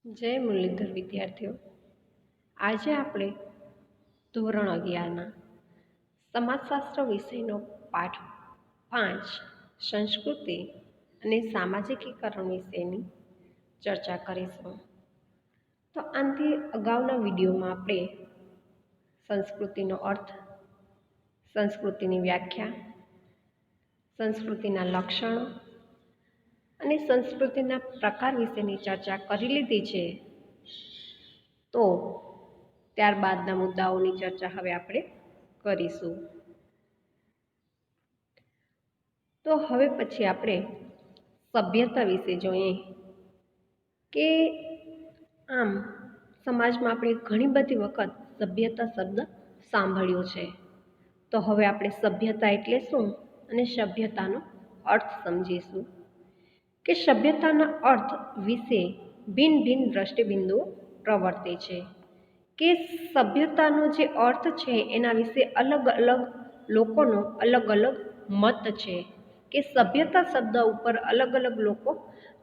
જય મુરલીધર વિદ્યાર્થીઓ, આજે આપણે ધોરણ 11ના સમાજશાસ્ત્ર વિષયનો પાઠ 5 સંસ્કૃતિ અને સામાજિકીકરણ વિશેની ચર્ચા કરીશું. તો આનાથી અગાઉના વિડીયોમાં આપણે સંસ્કૃતિનો અર્થ, સંસ્કૃતિની વ્યાખ્યા, સંસ્કૃતિના લક્ષણો અને સંસ્કૃતિના પ્રકાર વિશેની ચર્ચા કરી લીધી છે. તો ત્યારબાદના મુદ્દાઓની ચર્ચા હવે આપણે કરીશું. તો હવે પછી આપણે સભ્યતા વિશે જોઈએ કે આમ સમાજમાં આપણે ઘણી બધી વખત સભ્યતા શબ્દ સાંભળ્યો છે. તો હવે આપણે સભ્યતા એટલે શું અને સભ્યતાનો અર્થ સમજીશું કે સભ્યતાના અર્થ વિશે ભિન્ન ભિન્ન દ્રષ્ટિબિંદુઓ પ્રવર્તે છે કે સભ્યતાનો જે અર્થ છે એના વિશે અલગ અલગ લોકોનો અલગ અલગ મત છે કે સભ્યતા શબ્દ ઉપર અલગ અલગ લોકો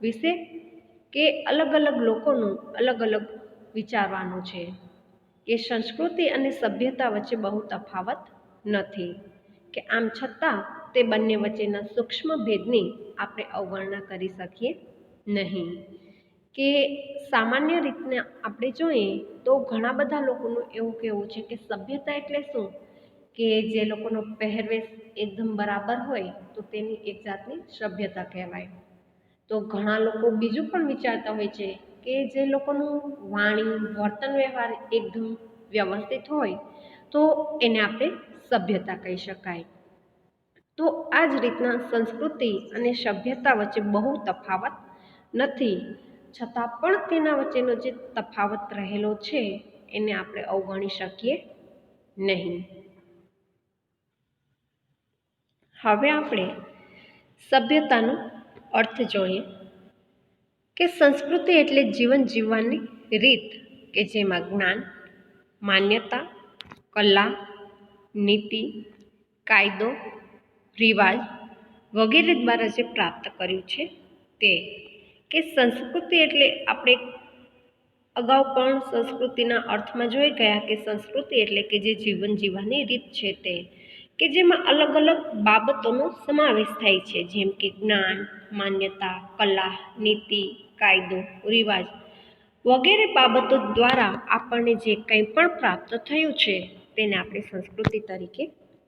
વિશે કે અલગ અલગ લોકોનું અલગ અલગ વિચારવાનું છે કે સંસ્કૃતિ અને સભ્યતા વચ્ચે બહુ તફાવત નથી કે આમ છતાં તે બંને વચ્ચેના સૂક્ષ્મ ભેદની આપણે અવગણના કરી શકીએ નહીં. કે સામાન્ય રીતને આપણે જોઈએ તો ઘણા બધા લોકોનું એવું કહેવું છે કે સભ્યતા એટલે શું કે જે લોકોનો પહેરવેશ એકદમ બરાબર હોય તો તેની એક જાતની સભ્યતા કહેવાય. તો ઘણા લોકો બીજું પણ વિચારતા હોય છે કે જે લોકોનું વાણી વર્તન વ્યવહાર એકદમ વ્યવસ્થિત હોય તો એને આપણે સભ્યતા કહી શકાય. તો આ જ રીતના સંસ્કૃતિ અને સભ્યતા વચ્ચે બહુ તફાવત નથી, છતાં પણ તેના વચ્ચેનો જે તફાવત રહેલો છે એને આપણે અવગણી શકીએ નહીં. હવે આપણે સભ્યતાનો અર્થ જોઈએ કે સંસ્કૃતિ એટલે જીવન જીવવાની રીત કે જેમાં જ્ઞાન, માન્યતા, કલા, નીતિ, કાયદો, રિવાજ વગેરે દ્વારા જે પ્રાપ્ત કર્યું છે તે. કે સંસ્કૃતિ એટલે આપણે અગાઉ પણ સંસ્કૃતિના અર્થમાં જોઈ ગયા કે સંસ્કૃતિ એટલે કે જે જીવન જીવવાની રીત છે તે, કે જેમાં અલગ અલગ બાબતોનો સમાવેશ થાય છે જેમ કે જ્ઞાન, માન્યતા, કલા, નીતિ, કાયદો, રિવાજ વગેરે બાબતો દ્વારા આપણને જે કંઈ પણ પ્રાપ્ત થયું છે તેને આપણે સંસ્કૃતિ તરીકે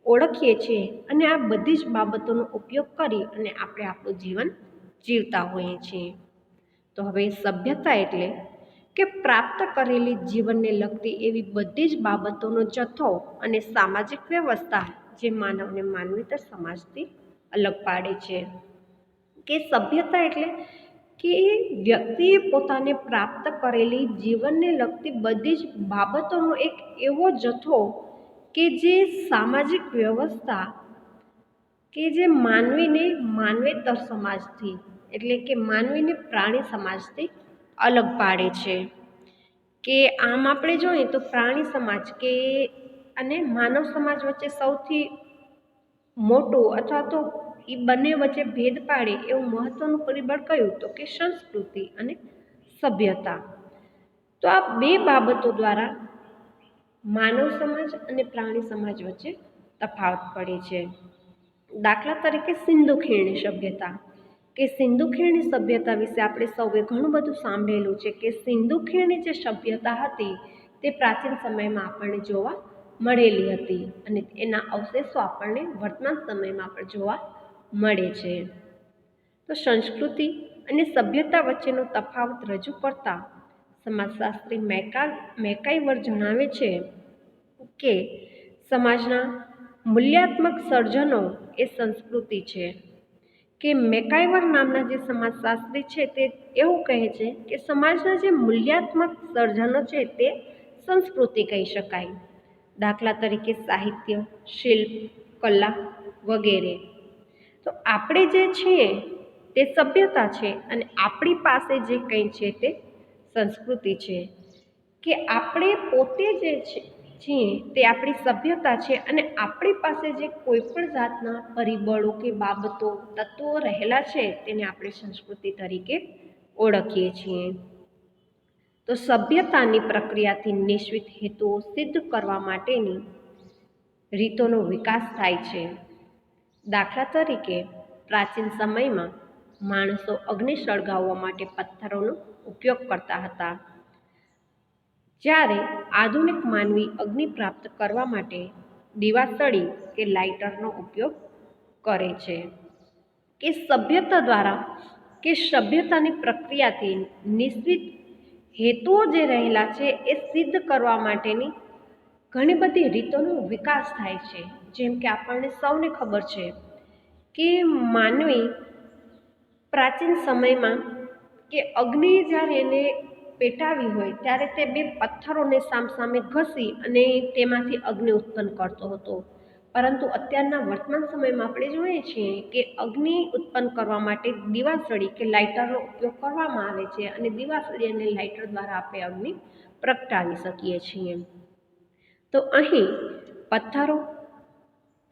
ઓળખીએ છીએ અને આ બધી જ બાબતોનો ઉપયોગ કરી અને આપણે આપણું જીવન જીવતા હોઈએ છીએ. તો હવે સભ્યતા એટલે કે પ્રાપ્ત કરેલી જીવનને લગતી એવી બધી જ બાબતોનો જથ્થો અને સામાજિક વ્યવસ્થા જે માનવને માનવીતર સમાજથી અલગ પાડે છે. કે સભ્યતા એટલે કે વ્યક્તિએ પોતાને પ્રાપ્ત કરેલી જીવનને લગતી બધી જ બાબતોનો એક એવો જથ્થો કે જે સામાજિક વ્યવસ્થા કે જે માનવીને માનવેતર સમાજથી એટલે કે માનવીને પ્રાણી સમાજથી અલગ પાડે છે. કે આમ આપણે જોઈએ તો પ્રાણી સમાજ કે અને માનવ સમાજ વચ્ચે સૌથી મોટું અથવા તો એ બંને વચ્ચે ભેદ પાડે એવું મહત્વનું પરિબળ કયું તો કે સંસ્કૃતિ અને સભ્યતા. તો આ બે બાબતો દ્વારા માનવ સમાજ અને પ્રાણી સમાજ વચ્ચે તફાવત પડે છે. દાખલા તરીકે સિંધુ ખીણની સભ્યતા કે સિંધુ ખીણની સભ્યતા વિશે આપણે સૌએ ઘણું બધું સાંભળેલું છે કે સિંધુ ખીણની જે સભ્યતા હતી તે પ્રાચીન સમયમાં આપણને જોવા મળેલી હતી અને એના અવશેષો આપણને વર્તમાન સમયમાં પણ જોવા મળે છે. તો સંસ્કૃતિ અને સભ્યતા વચ્ચેનો તફાવત રજૂ કરતા સમાજશાસ્ત્રી મેકાઈવર જણાવે છે કે સમાજના મૂલ્યાત્મક સર્જનો એ સંસ્કૃતિ છે. કે મેકાઈવર નામના જે સમાજશાસ્ત્રી છે તે એવું કહે છે કે સમાજના જે મૂલ્યાત્મક સર્જનો છે તે સંસ્કૃતિ કહી શકાય. દાખલા તરીકે સાહિત્ય, શિલ્પ, કલા વગેરે. તો આપણે જે છીએ તે સભ્યતા છે અને આપણી પાસે જે કંઈ છે તે સંસ્કૃતિ છે. કે આપણે પોતે જે છીએ તે આપણી સભ્યતા છે અને આપણી પાસે જે કોઈ પણ જાતના પરિબળો કે બાબતો તત્વો રહેલા છે તેને આપણે સંસ્કૃતિ તરીકે ઓળખીએ છીએ. તો સભ્યતાની પ્રક્રિયાથી નિશ્ચિત હેતુઓ સિદ્ધ કરવા માટેની રીતોનો વિકાસ થાય છે. દાખલા તરીકે પ્રાચીન સમયમાં માણસો અગ્નિ સળગાવવા માટે પથ્થરોનો ઉપયોગ કરતા હતા, જ્યારે આધુનિક માનવી અગ્નિ પ્રાપ્ત કરવા માટે દિવાસળી કે લાઇટરનો ઉપયોગ કરે છે. કે સભ્યતા દ્વારા કે સભ્યતાની પ્રક્રિયાથી નિશ્ચિત હેતુઓ જે રહેલા છે એ સિદ્ધ કરવા માટેની ઘણી બધી રીતોનો વિકાસ થાય છે. જેમ કે આપણને સૌને ખબર છે કે માનવી પ્રાચીન સમયમાં કે અગ્નિ જ્યારે એને પેટાવી હોય ત્યારે તે બે પથ્થરોને સામસામે ઘસી અને તેમાંથી અગ્નિ ઉત્પન્ન કરતો હતો. પરંતુ અત્યારના વર્તમાન સમયમાં આપણે જોઈએ છીએ કે અગ્નિ ઉત્પન્ન કરવા માટે દિવાસળી કે લાઇટરનો ઉપયોગ કરવામાં આવે છે અને દિવાસળી અને લાઇટર દ્વારા આપણે અગ્નિ પ્રગટાવી શકીએ છીએ. તો અહીં પથ્થરો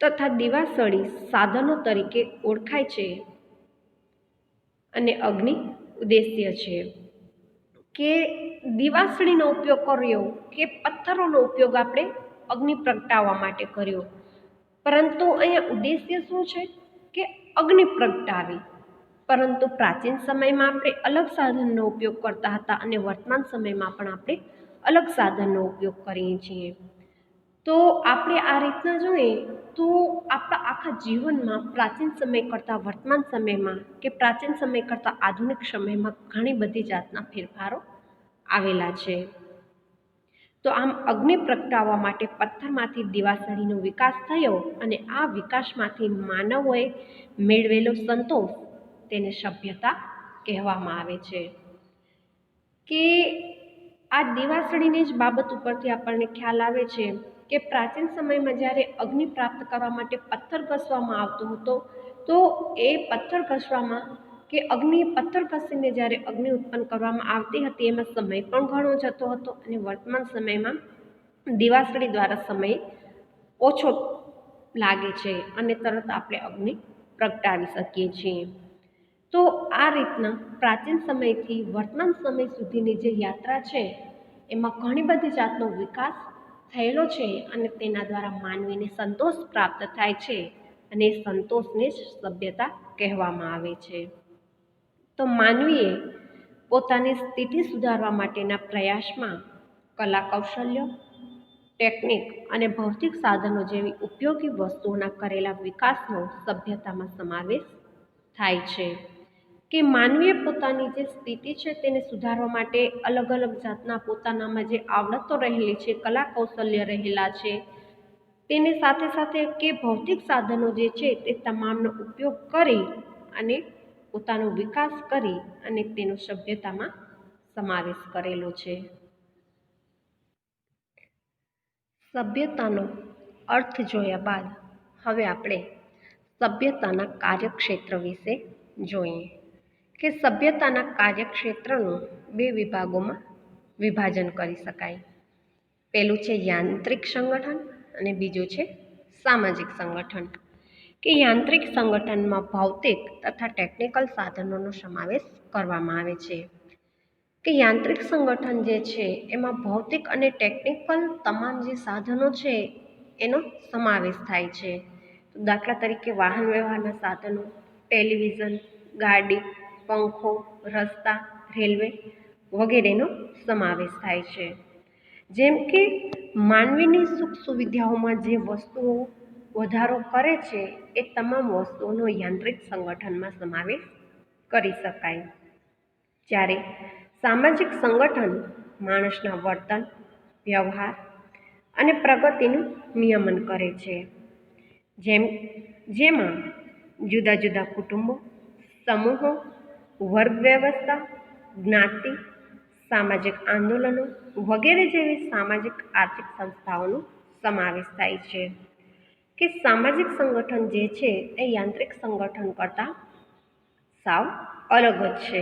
તથા દિવાસળી સાધનો તરીકે ઓળખાય છે અને અગ્નિ ઉદ્દેશ્ય છે. કે દિવાસળીનો ઉપયોગ કર્યો કે પથ્થરોનો ઉપયોગ આપણે અગ્નિ પ્રગટાવવા માટે કર્યો, પરંતુ અહીંયા ઉદ્દેશ્ય શું છે કે અગ્નિ પ્રગટાવી. પરંતુ પ્રાચીન સમયમાં આપણે અલગ સાધનનો ઉપયોગ કરતા હતા અને વર્તમાન સમયમાં પણ આપણે અલગ સાધનનો ઉપયોગ કરીએ છીએ. તો આપણે આ રીતના જોઈએ તો આપણા આખા જીવનમાં પ્રાચીન સમય કરતાં વર્તમાન સમયમાં કે પ્રાચીન સમય કરતાં આધુનિક સમયમાં ઘણી બધી જાતના ફેરફારો આવેલા છે. તો આમ અગ્નિ પ્રગટાવવા માટે પથ્થરમાંથી દિવાસળીનો વિકાસ થયો અને આ વિકાસમાંથી માનવોએ મેળવેલો સંતોષ તેને સભ્યતા કહેવામાં આવે છે. કે આ દિવાસળીની જ બાબત ઉપરથી આપણને ખ્યાલ આવે છે કે પ્રાચીન સમયમાં જ્યારે અગ્નિ પ્રાપ્ત કરવા માટે પથ્થર ઘસવામાં આવતો હતો, તો એ પથ્થર ઘસવામાં કે પથ્થર ઘસીને જ્યારે અગ્નિ ઉત્પન્ન કરવામાં આવતી હતી એમાં સમય પણ ઘણો જતો હતો અને વર્તમાન સમયમાં દિવાસળી દ્વારા સમય ઓછો લાગે છે અને તરત આપણે અગ્નિ પ્રગટાવી શકીએ છીએ. તો આ રીતના પ્રાચીન સમયથી વર્તમાન સમય સુધીની જે યાત્રા છે એમાં ઘણી બધી જાતનો વિકાસ થયેલો છે અને તેના દ્વારા માનવીને સંતોષ પ્રાપ્ત થાય છે અને એ સંતોષને જ સભ્યતા કહેવામાં આવે છે. તો માનવીએ પોતાની સ્થિતિ સુધારવા માટેના પ્રયાસમાં કલા કૌશલ્ય, ટેકનિક અને ભૌતિક સાધનો જેવી ઉપયોગી વસ્તુઓના કરેલા વિકાસનો સભ્યતામાં સમાવેશ થાય છે. કે માનવીએ પોતાની જે સ્થિતિ છે તેને સુધારવા માટે અલગ અલગ જાતના પોતાનામાં જે આવડતો રહેલી છે, કલા કૌશલ્ય રહેલા છે, તેની સાથે સાથે કે ભૌતિક સાધનો જે છે તે તમામનો ઉપયોગ કરી અને પોતાનો વિકાસ કરી અને તેનો સભ્યતામાં સમાવેશ કરેલો છે. સભ્યતાનો અર્થ જોયા બાદ હવે આપણે સભ્યતાના કાર્યક્ષેત્ર વિશે જોઈએ. કે સભ્યતાના કાર્યક્ષેત્રનું બે વિભાગોમાં વિભાજન કરી શકાય. પહેલું છે યાંત્રિક સંગઠન અને બીજું છે સામાજિક સંગઠન. કે યાંત્રિક સંગઠનમાં ભૌતિક તથા ટેકનિકલ સાધનોનો સમાવેશ કરવામાં આવે છે. કે યાંત્રિક સંગઠન જે છે એમાં ભૌતિક અને ટેકનિકલ તમામ જે સાધનો છે એનો સમાવેશ થાય છે. દાખલા તરીકે વાહન વ્યવહારના સાધનો, ટેલિવિઝન, ગાડી, પંખો, રસ્તા, રેલવે વગેરેનો સમાવેશ થાય છે. જેમ કે માનવીની સુખ સુવિધાઓમાં જે વસ્તુઓ વધારો કરે છે એ તમામ વસ્તુઓનો યાંત્રિક સંગઠનમાં સમાવેશ કરી શકાય. જ્યારે સામાજિક સંગઠન માણસના વર્તન, વ્યવહાર અને પ્રગતિનું નિયમન કરે છે. જેમાં જુદા જુદા કુટુંબો, સમૂહો, વર્ગ વ્યવસ્થા, જ્ઞાતિ, સામાજિક આંદોલનો વગેરે જેવી સામાજિક આર્થિક સંસ્થાઓનો સમાવેશ થાય છે. કે સામાજિક સંગઠન જે છે એ યાંત્રિક સંગઠન કરતાં સાવ અલગ જ છે.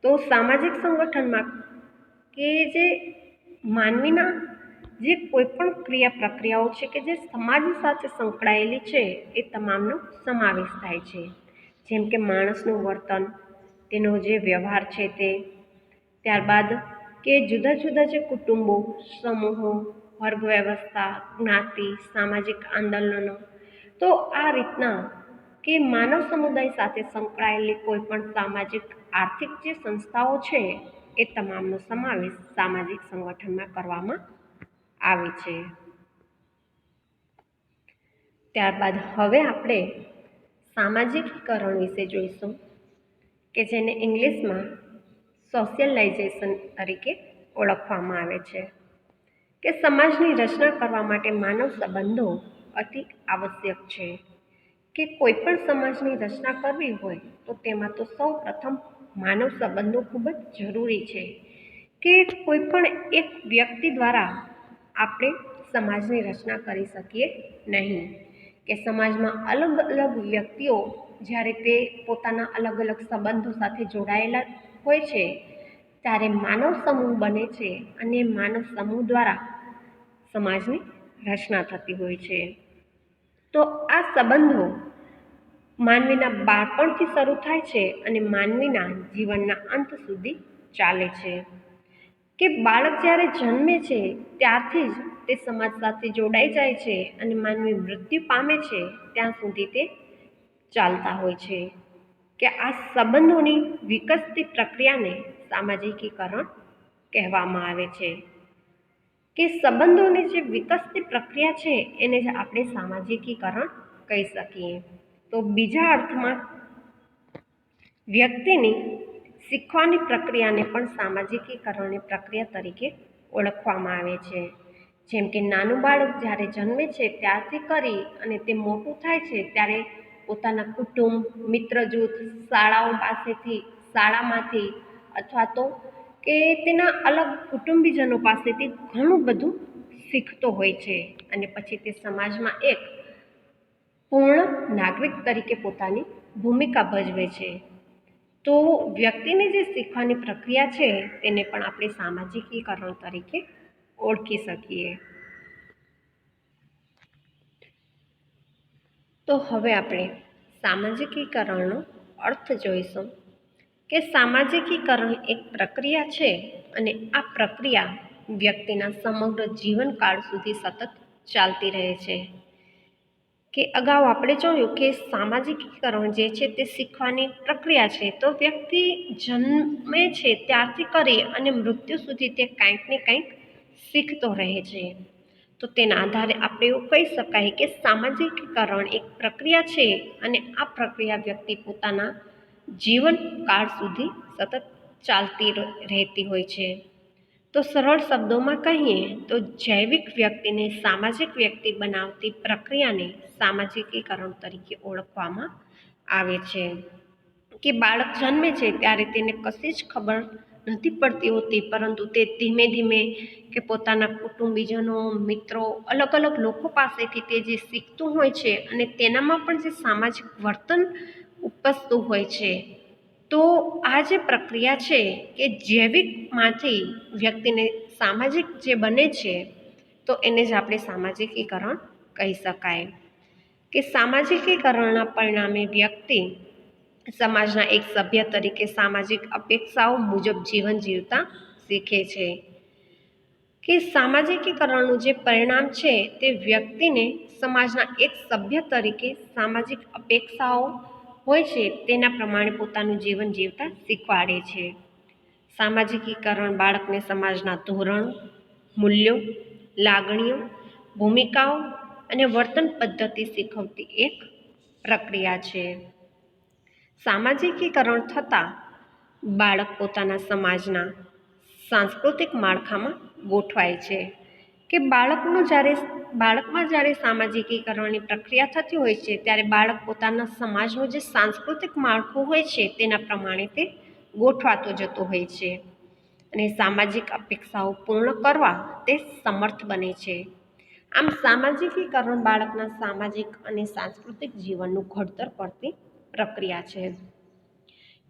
તો સામાજિક સંગઠનમાં કે જે માનવીના જે કોઈ પણ ક્રિયા પ્રક્રિયાઓ છે કે જે સમાજ સાથે સંકળાયેલી છે એ તમામનો સમાવેશ થાય છે. જેમ કે માણસનું વર્તન, તેનો જે વ્યવહાર છે તે, ત્યારબાદ કે જુદા જુદા જે કુટુંબો, સમૂહો, વર્ગ વ્યવસ્થા, જ્ઞાતિ, સામાજિક આંદોલનો, તો આ રીતના કે માનવ સમુદાય સાથે સંકળાયેલી કોઈ પણ સામાજિક આર્થિક જે સંસ્થાઓ છે એ તમામનો સમાવેશ સામાજિક સંગઠનમાં કરવામાં આવે છે. ત્યારબાદ હવે આપણે સામાજિકીકરણ વિશે જોઈશું કે જેને ઇંગ્લિશમાં સોશિયલાઇઝેશન તરીકે ઓળખવામાં આવે છે. કે સમાજની રચના કરવા માટે માનવ સંબંધો અતિ આવશ્યક છે. કે કોઈ પણ સમાજની રચના કરવી હોય તો તેમાં તો સૌ પ્રથમ માનવ સંબંધો ખૂબ જ જરૂરી છે. કે કોઈ પણ એક વ્યક્તિ દ્વારા આપણે સમાજની રચના કરી શકીએ નહીં. કે સમાજમાં અલગ અલગ વ્યક્તિઓ જ્યારે તે પોતાના અલગ અલગ સંબંધો સાથે જોડાયેલા હોય છે ત્યારે માનવ સમૂહ બને છે અને માનવ સમૂહ દ્વારા સમાજની રચના થતી હોય છે. તો આ સંબંધો માનવીના બાળપણથી શરૂ થાય છે અને માનવીના જીવનના અંત સુધી ચાલે છે. કે બાળક જ્યારે જન્મે છે ત્યારથી જ તે સમાજ સાથે જોડાઈ જાય છે અને માનવી મૃત્યુ પામે છે ત્યાં સુધી તે ચાલતા હોય છે. કે આ સંબંધોની વિકસતી પ્રક્રિયાને સામાજિકીકરણ કહેવામાં આવે છે. કે સંબંધોની જે વિકસતી પ્રક્રિયા છે એને જ આપણે સામાજિકીકરણ કહી શકીએ. તો બીજા અર્થમાં વ્યક્તિની શીખવાની પ્રક્રિયાને પણ સામાજિકીકરણની પ્રક્રિયા તરીકે ઓળખવામાં આવે છે. જેમ કે નાનું બાળક જ્યારે જન્મે છે ત્યારથી કરી અને તે મોટું થાય છે ત્યારે પોતાના કુટુંબ, મિત્ર જૂથ, શાળામાંથી અથવા તો કે તેના અલગ કુટુંબીજનો પાસેથી ઘણું બધું શીખતો હોય છે અને પછી તે સમાજમાં એક પૂર્ણ નાગરિક તરીકે પોતાની ભૂમિકા ભજવે છે. તો વ્યક્તિની જે શીખવાની પ્રક્રિયા છે તેને પણ આપણે સામાજિકીકરણ તરીકે ઓળખી શકીએ. તો હવે આપણે સામાજિકીકરણનો અર્થ જોઈશું. કે સામાજિકીકરણ એક પ્રક્રિયા છે અને આ પ્રક્રિયા વ્યક્તિના સમગ્ર જીવનકાળ સુધી સતત ચાલતી રહે છે. કે અગાઉ આપણે જોયું કે સામાજિકીકરણ જે છે તે શીખવાની પ્રક્રિયા છે. તો વ્યક્તિ જન્મે છે ત્યારથી કરી અને મૃત્યુ સુધી તે કંઈક ને કંઈક શીખતો રહે છે. તો તેના આધારે આપણે એવું કહી શકાય કે સામાજિકીકરણ એક પ્રક્રિયા છે અને આ પ્રક્રિયા વ્યક્તિ પોતાના જીવનકાળ સુધી સતત ચાલતી રહેતી હોય છે. તો સરળ શબ્દોમાં કહીએ તો જૈવિક વ્યક્તિને સામાજિક વ્યક્તિ બનાવતી પ્રક્રિયાને સામાજિકીકરણ તરીકે ઓળખવામાં આવે છે. કે બાળક જન્મે છે ત્યારે તેને કશી જ ખબર નથી પડતી હોતી, પરંતુ તે ધીમે ધીમે કે પોતાના કુટુંબીજનો, મિત્રો, અલગ અલગ લોકો પાસેથી તે જે શીખતું હોય છે અને તેનામાં પણ જે સામાજિક વર્તન ઉપસતું હોય છે. તો આ જે પ્રક્રિયા છે કે જૈવિકમાંથી વ્યક્તિને સામાજિક જે બને છે તો એને જ આપણે સામાજિકીકરણ કહી શકાય. કે સામાજિકીકરણના પરિણામે વ્યક્તિ સમાજના એક સભ્ય તરીકે સામાજિક અપેક્ષાઓ મુજબ જીવન જીવતા શીખે છે. કે સામાજિકીકરણનું જે પરિણામ છે તે વ્યક્તિને સમાજના એક સભ્ય તરીકે સામાજિક અપેક્ષાઓ હોય છે તેના પ્રમાણે પોતાનું જીવન જીવતા શીખવાડે છે. સામાજિકીકરણ બાળકને સમાજના ધોરણો, મૂલ્યો, લાગણીઓ, ભૂમિકાઓ અને વર્તન પદ્ધતિ શીખવતી એક પ્રક્રિયા છે. સામાજિકીકરણ થતાં બાળક પોતાના સમાજના સાંસ્કૃતિક માળખામાં ગોઠવાય છે. કે બાળકમાં જ્યારે સામાજિકીકરણની પ્રક્રિયા થતી હોય છે ત્યારે બાળક પોતાના સમાજનું જે સાંસ્કૃતિક માળખું હોય છે તેના પ્રમાણે તે ગોઠવાતો જતો હોય છે અને સામાજિક અપેક્ષાઓ પૂર્ણ કરવા તે સમર્થ બને છે. આમ સામાજિકીકરણ બાળકના સામાજિક અને સાંસ્કૃતિક જીવનનું ઘડતર કરતી પ્રક્રિયા છે.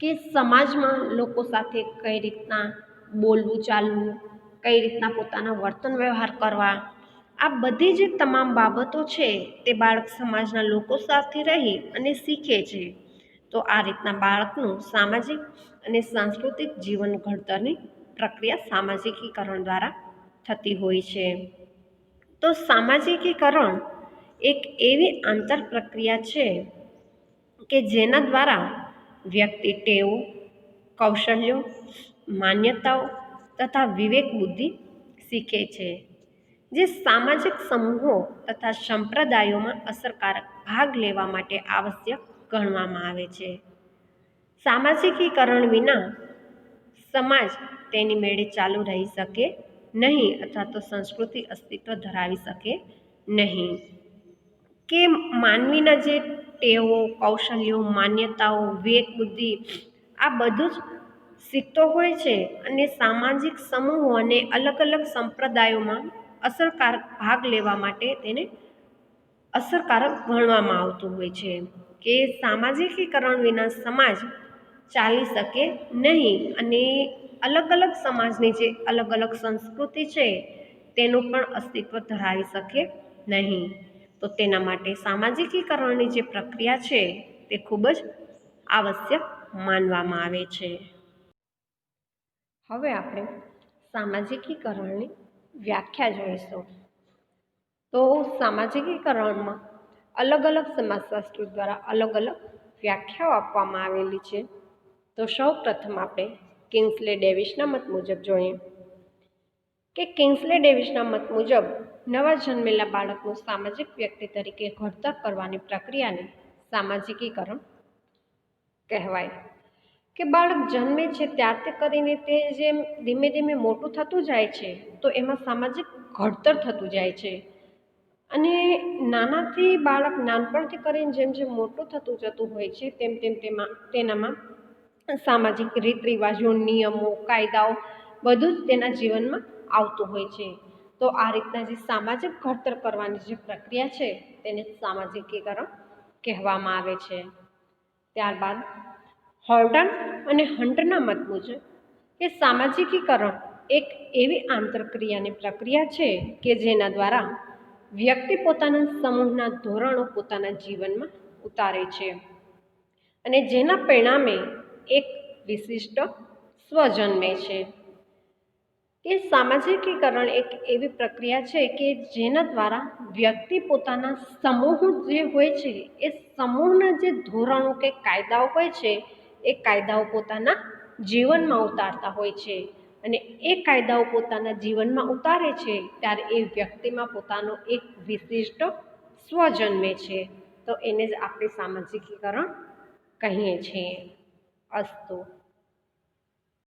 કે સમાજમાં લોકો સાથે કઈ રીતના બોલવું ચાલવું, કઈ રીતના પોતાના વર્તન વ્યવહાર કરવા, આ બધી જે તમામ બાબતો છે તે બાળક સમાજના લોકો સાથે રહી અને શીખે છે. તો આ રીતના બાળકનું સામાજિક અને સાંસ્કૃતિક જીવન ઘડતરની પ્રક્રિયા સામાજિકીકરણ દ્વારા થતી હોય છે. તો સામાજિકીકરણ એક એવી આંતર પ્રક્રિયા છે કે જેના દ્વારા વ્યક્તિ ટેવો, કૌશલ્યો, માન્યતાઓ તથા વિવેક બુદ્ધિ શીખે છે, જે સામાજિક સમૂહો તથા સંપ્રદાયોમાં અસરકારક ભાગ લેવા માટે આવશ્યક ગણવામાં આવે છે. સામાજિકીકરણ વિના સમાજ તેની મેળે ચાલુ રહી શકે નહીં અથવા તો સંસ્કૃતિ અસ્તિત્વ ધરાવી શકે નહીં. કે માનવીના જે ટેવો, કૌશલ્યો, માન્યતાઓ, વિવેક બુદ્ધિ આ બધું જ શીખતો હોય છે અને સામાજિક સમૂહો અને અલગ અલગ સંપ્રદાયોમાં અસરકારક ભાગ લેવા માટે તેને અસરકારક ગણવામાં આવતું હોય છે. કે સામાજિકીકરણ વિના સમાજ ચાલી શકે નહીં અને અલગ અલગ સમાજની જે અલગ અલગ સંસ્કૃતિ છે તેનું પણ અસ્તિત્વ ધરાવી શકે નહીં. તો તેના માટે સામાજિકીકરણની જે પ્રક્રિયા છે તે ખૂબ જ આવશ્યક માનવામાં આવે છે. હવે આપણે સામાજિકીકરણની વ્યાખ્યા જોઈશું. તો સામાજિકીકરણમાં અલગ અલગ સમાજશાસ્ત્રીઓ દ્વારા અલગ અલગ વ્યાખ્યાઓ આપવામાં આવેલી છે. તો સૌ પ્રથમ આપણે કિંગ્સલે ડેવિસના મત મુજબ જોઈએ કે કિંગ્સલે ડેવિસના મત મુજબ નવા જન્મેલા બાળકનું સામાજિક વ્યક્તિ તરીકે ઘડતર કરવાની પ્રક્રિયાને સામાજિકીકરણ કહેવાય. કે બાળક જન્મે છે ત્યારથી કરીને તે જેમ ધીમે ધીમે મોટું થતું જાય છે તો એમાં સામાજિક ઘડતર થતું જાય છે અને નાનાથી બાળક નાનપણથી કરીને જેમ જેમ મોટું થતું જતું હોય છે તેમ તેમ તેનામાં સામાજિક રીત રિવાજો, નિયમો, કાયદાઓ બધું જ તેના જીવનમાં આવતું હોય છે. તો આ રીતના જે સામાજિક ઘડતર કરવાની જે પ્રક્રિયા છે તેને સામાજિકીકરણ કહેવામાં આવે છે. ત્યારબાદ હોર્ડન અને હન્ટના મત મુજબ કે સામાજિકીકરણ એક એવી આંતરક્રિયાની પ્રક્રિયા છે કે જેના દ્વારા વ્યક્તિ પોતાના સમૂહના ધોરણો પોતાના જીવનમાં ઉતારે છે અને જેના પરિણામે એક વિશિષ્ટ સ્વ જન્મે છે. કે સામાજિકીકરણ એક એવી પ્રક્રિયા છે કે જેના દ્વારા વ્યક્તિ પોતાના સમૂહ જે હોય છે એ સમૂહના જે ધોરણો કે કાયદાઓ હોય છે એ કાયદાઓ પોતાના જીવનમાં ઉતારતા હોય છે અને એ કાયદાઓ પોતાના જીવનમાં ઉતારે છે ત્યારે એ વ્યક્તિમાં પોતાનો એક વિશિષ્ટ સ્વ જન્મે છે. તો એને જ આપણે સામાજિકીકરણ કહીએ છીએ. અસ્તુ.